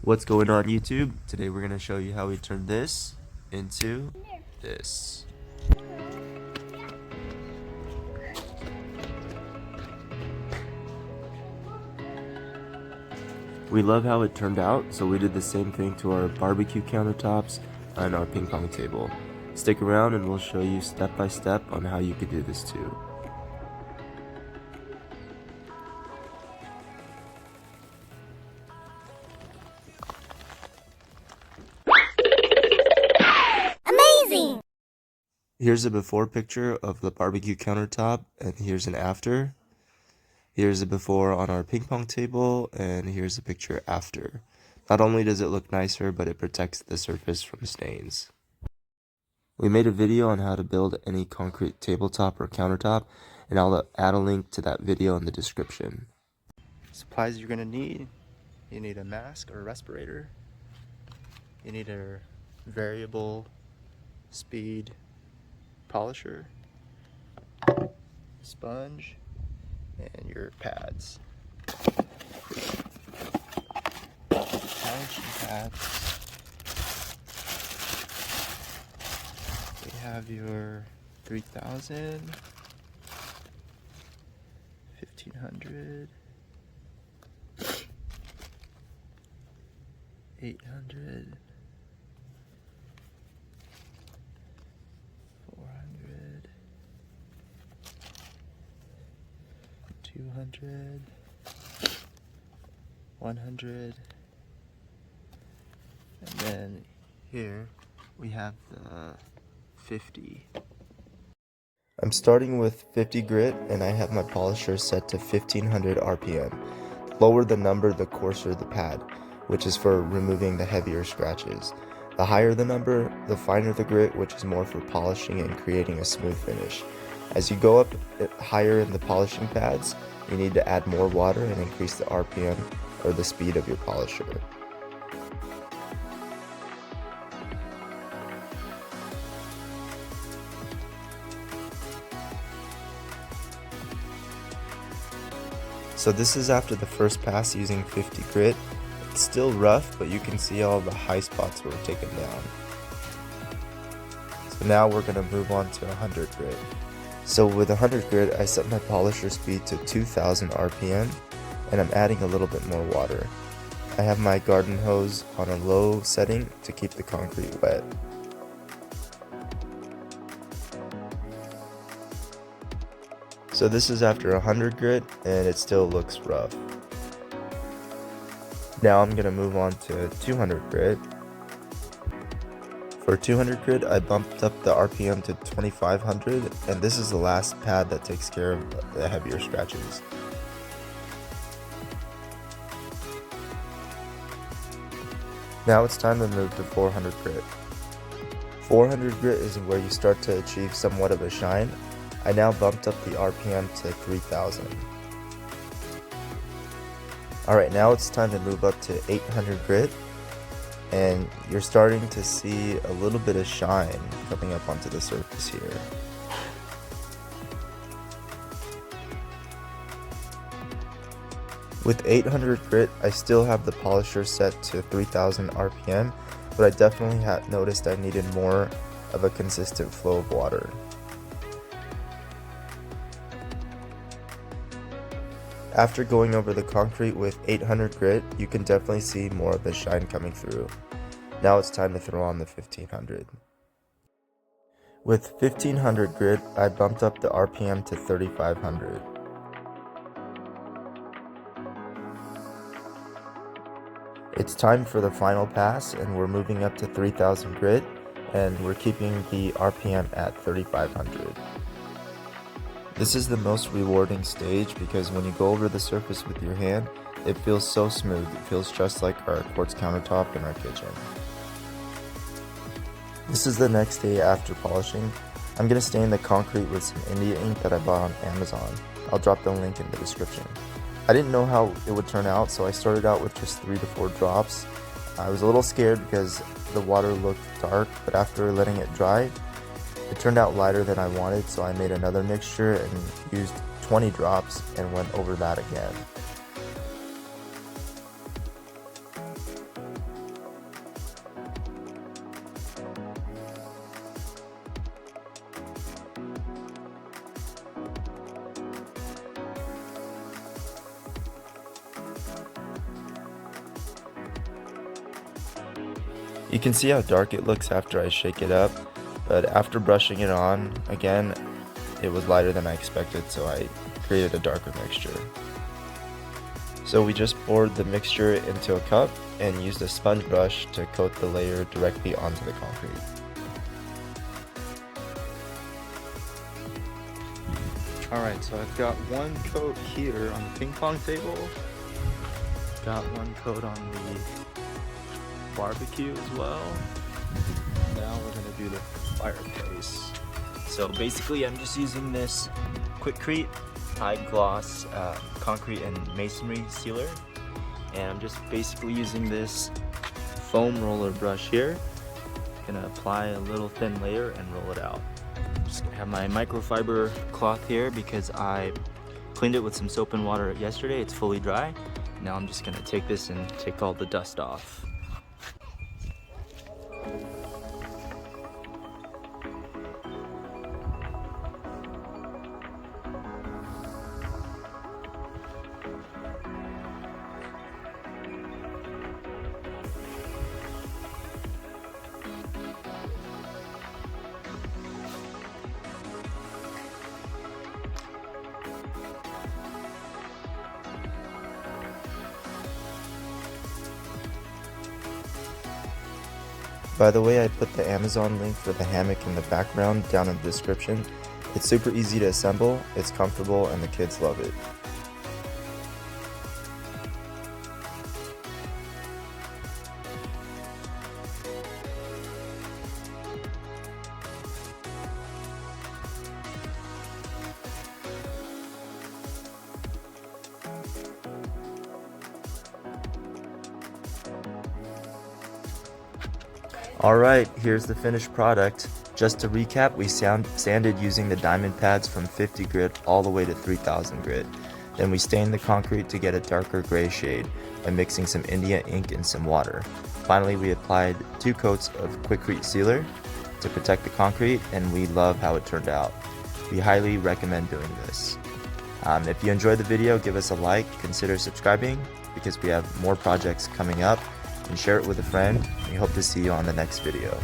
What's going on YouTube? Today we're going to show you how we turn this into this. We love how it turned out, so we did the same thing to our barbecue countertops and our ping pong table. Stick around and we'll show you step by step on how you could do this too. Here's a before picture of the barbecue countertop, and here's an after. Here's a before on our ping pong table, and here's a picture after. Not only does it look nicer, but it protects the surface from stains. We made a video on how to build any concrete tabletop or countertop, and I'll add a link to that video in the description. Supplies you're going to need. You need a mask or a respirator. You need a variable speed polisher, sponge, and your pads. Polishing pads. We have your 3000, 1500, 800, 400, 200, 100, and then here we have the 50. I'm starting with 50 grit, and I have my polisher set to 1500 RPM. The lower the number, the coarser the pad, which is for removing the heavier scratches. The higher the number, the finer the grit, which is more for polishing and creating a smooth finish. As you go up higher in the polishing pads, you need to add more water and increase the RPM or the speed of your polisher. So this is after the first pass using 50 grit. It's still rough, but you can see all the high spots were taken down. So now we're going to move on to 100 grit. So with 100 grit, I set my polisher speed to 2000 RPM, and I'm adding a little bit more water. I have my garden hose on a low setting to keep the concrete wet. So this is after 100 grit, and it still looks rough. Now I'm going to move on to 200 grit. For 200 grit, I bumped up the RPM to 2500, and this is the last pad that takes care of the heavier scratches. Now it's time to move to 400 grit. 400 grit is where you start to achieve somewhat of a shine. I now bumped up the RPM to 3000. Alright, now it's time to move up to 800 grit, and you're starting to see a little bit of shine coming up onto the surface here. With 800 grit, I still have the polisher set to 3000 RPM, but I definitely noticed I needed more of a consistent flow of water. After going over the concrete with 800 grit, you can definitely see more of the shine coming through. Now it's time to throw on the 1500. With 1500 grit, I bumped up the RPM to 3500. It's time for the final pass, and we're moving up to 3000 grit, and we're keeping the RPM at 3500. This is the most rewarding stage because when you go over the surface with your hand, it feels so smooth. It feels just like our quartz countertop in our kitchen. This is the next day after polishing. I'm going to stain the concrete with some India ink that I bought on Amazon. I'll drop the link in the description. I didn't know how it would turn out, so I started out with just 3 to 4 drops. I was a little scared because the water looked dark, but after letting it dry, it turned out lighter than I wanted, so I made another mixture and used 20 drops and went over that again. You can see how dark it looks after I shake it up, but after brushing it on again, it was lighter than I expected, so I created a darker mixture. So we just poured the mixture into a cup and used a sponge brush to coat the layer directly onto the concrete. Alright, so I've got one coat here on the ping pong table. Got one coat on the barbecue as well. Now we're gonna do the fireplace. So basically I'm just using this Quikcrete high gloss concrete and masonry sealer, and I'm just basically using this foam roller brush here. Gonna apply a little thin layer and roll it out. Just gonna have my microfiber cloth here because I cleaned it with some soap and water yesterday. It's fully dry. Now I'm just gonna take this and take all the dust off. By the way, I put the Amazon link for the hammock in the background down in the description. It's super easy to assemble, it's comfortable, and the kids love it. Alright, here's the finished product. Just to recap, we sanded using the diamond pads from 50 grit all the way to 3000 grit. Then we stained the concrete to get a darker gray shade by mixing some India ink and some water. Finally, we applied 2 coats of Quikcrete sealer to protect the concrete, and we love how it turned out. We highly recommend doing this. If you enjoyed the video, give us a like, consider subscribing because we have more projects coming up, and share it with a friend. We hope to see you on the next video.